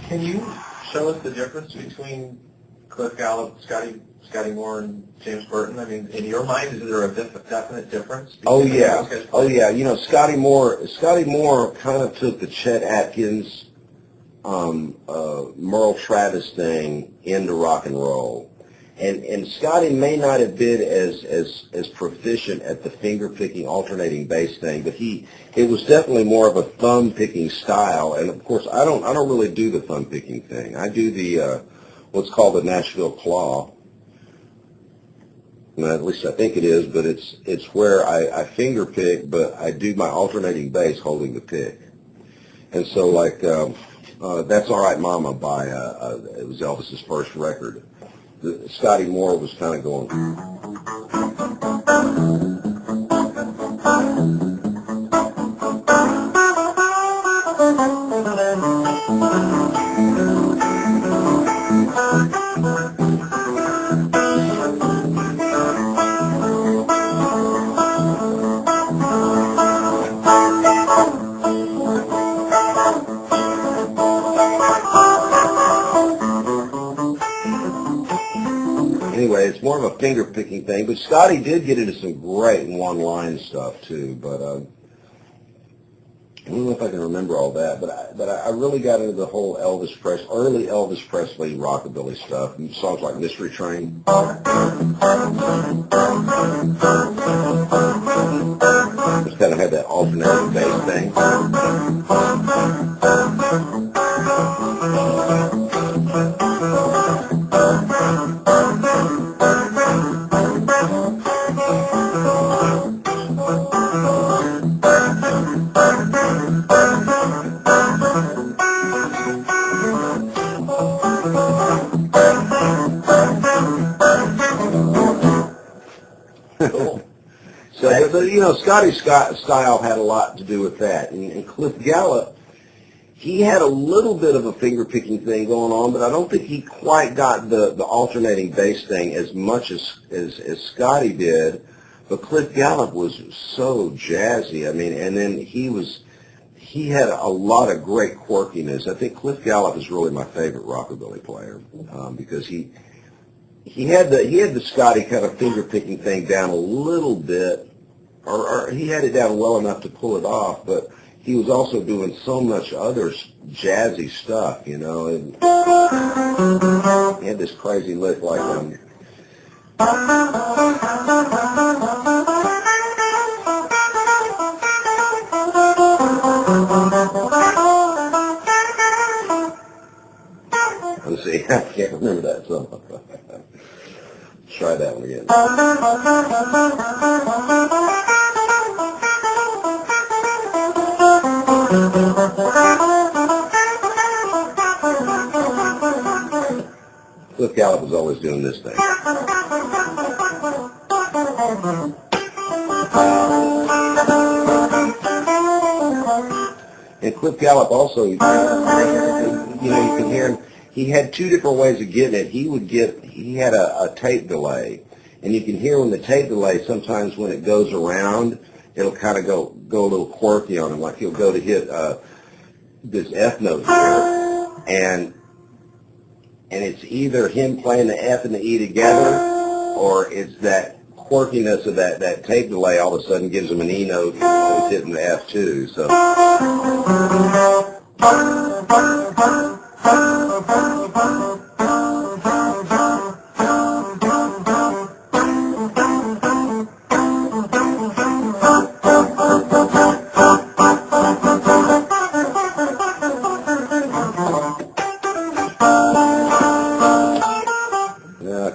Can you show us the difference between Cliff Gallup, Scotty Moore, and James Burton? I mean, in your mind, is there a definite difference? Oh yeah. You know, Scotty Moore kind of took the Chet Atkins, Merle Travis thing into rock and roll. And Scotty may not have been as proficient at the finger picking alternating bass thing, but it was definitely more of a thumb picking style. And of course, I don't really do the thumb picking thing. I do the what's called the Nashville claw. Well, at least I think it is, but it's where I finger pick, but I do my alternating bass holding the pick. And so like That's All Right Mama by it was Elvis's first record. Scotty Moore was kind of going. Anyway, it's more of a finger-picking thing, but Scotty did get into some great one-line stuff, too, but I don't know if I can remember all that, but I really got into the whole early Elvis Presley rockabilly stuff, and songs like Mystery Train. Just kind of had that alternating bass thing. Cool. So, you know, Scotty's style had a lot to do with that. And Cliff Gallup, he had a little bit of a finger-picking thing going on, but I don't think he quite got the alternating bass thing as much as Scotty did. But Cliff Gallup was so jazzy. I mean, and then he had a lot of great quirkiness. I think Cliff Gallup is really my favorite rockabilly player because he had the Scotty kind of finger picking thing down a little bit, or he had it down well enough to pull it off, but he was also doing so much other jazzy stuff, you know. And he had this crazy lick like let's see, I can't remember that song. Try that one again. Cliff Gallup was always doing this thing. And Cliff Gallup also, you know, you can hear him. He had two different ways of getting it. He had a tape delay, and you can hear when the tape delay, sometimes when it goes around, it'll kind of go a little quirky on him, like he'll go to hit this F note here, and it's either him playing the F and the E together, or it's that quirkiness of that tape delay all of a sudden gives him an E note, and he's hitting the F too, so.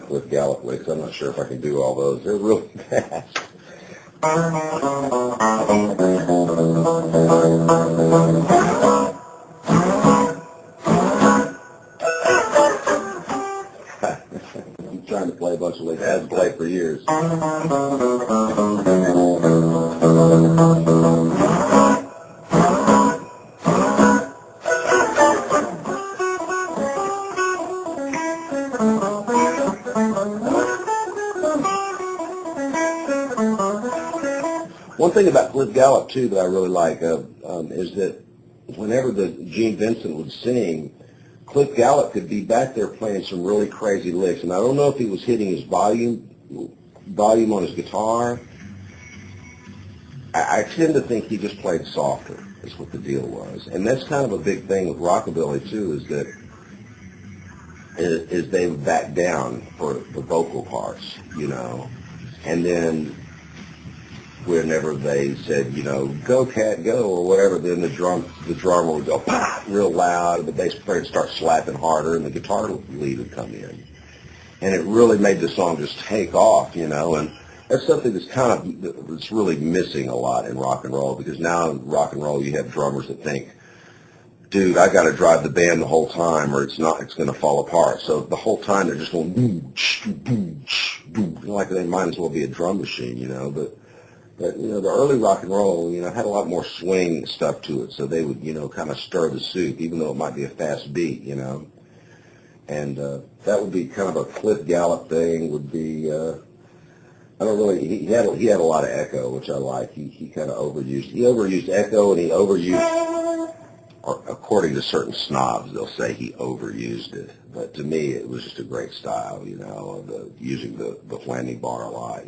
Cliff Gallup licks, I'm not sure if I can do all those. They're really fast. I'm trying to play a bunch of licks. I haven't played for years. One thing about Cliff Gallup, too, that I really like is that whenever the Gene Vincent would sing, Cliff Gallup could be back there playing some really crazy licks. And I don't know if he was hitting his volume on his guitar. I tend to think he just played softer, is what the deal was. And that's kind of a big thing with rockabilly, too, is that they would back down for the vocal parts, And then whenever they said, go cat go or whatever, then the drummer would go pop real loud, the bass player would start slapping harder, and the guitar lead would come in. And it really made the song just take off, and that's something that's really missing a lot in rock and roll, because now in rock and roll you have drummers that think, dude, I got to drive the band the whole time or it's going to fall apart. So the whole time they're just going boom, boom, boom, like they might as well be a drum machine, But the early rock and roll, had a lot more swing stuff to it. So they would, kind of stir the soup, even though it might be a fast beat, And that would be kind of a Cliff Gallup thing. Would be he had a lot of echo, which I like. He kind of overused echo, and he overused, or according to certain snobs, they'll say he overused it. But to me, it was just a great style, using the flaming bar a lot,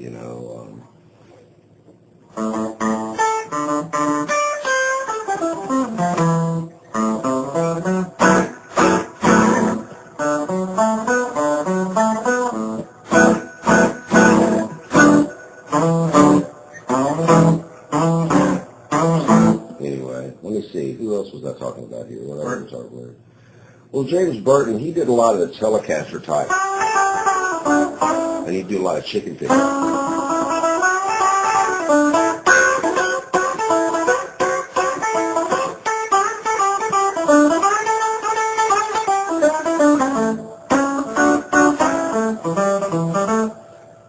Anyway, let me see. Who else was I talking about here? What else was I talking about? Well, James Burton, he did a lot of the Telecaster type. And he'd do a lot of chicken pickup.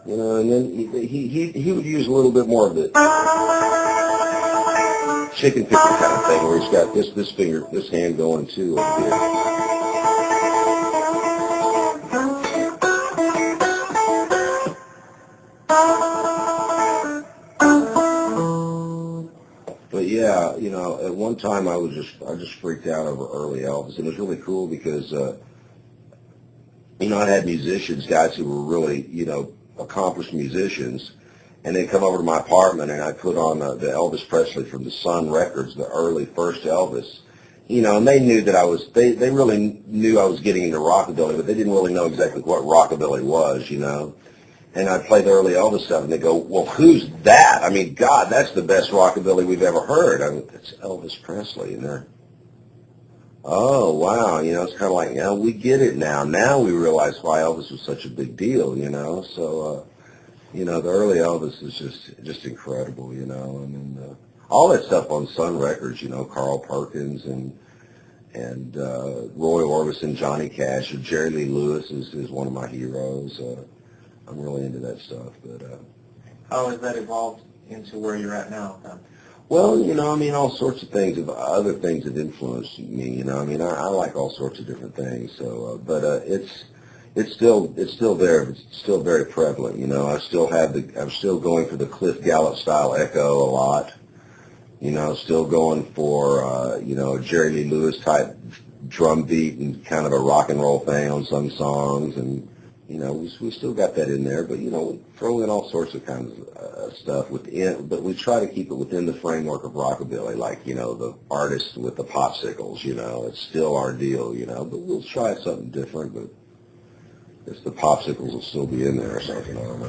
And then he would use a little bit more of the chicken picking kind of thing, where he's got this hand going too over here. But yeah, at one time I just freaked out over early Elvis, and it was really cool because I had musicians, guys who were really accomplished musicians, and they'd come over to my apartment, and I put on the Elvis Presley from the Sun Records, the early first Elvis, and they knew that they really knew I was getting into rockabilly, but they didn't really know exactly what rockabilly was, And I'd play the early Elvis stuff, and they'd go, well, who's that? I mean, God, that's the best rockabilly we've ever heard. I mean, it's Elvis Presley, and they're, oh, wow, it's kind of like, we get it now. Now we realize why Elvis was such a big deal, So, the early Elvis is just incredible, and then all that stuff on Sun Records, Carl Perkins and Roy Orbison, Johnny Cash, and Jerry Lee Lewis is one of my heroes. I'm really into that stuff. But how has that evolved into where you're at now, then? Well, all sorts of things, other things that influenced me, I like all sorts of different things. So, but it's still there. It's still very prevalent. I'm still going for the Cliff Gallup style echo a lot. Still going for Jerry Lee Lewis type drum beat and kind of a rock and roll thing on some songs, and we still got that in there, but we throw in all sorts of kinds of stuff within, but we try to keep it within the framework of rockabilly, like the artist with the popsicles. It's still our deal, but we'll try something different, but the popsicles will still be in there or something. I don't know.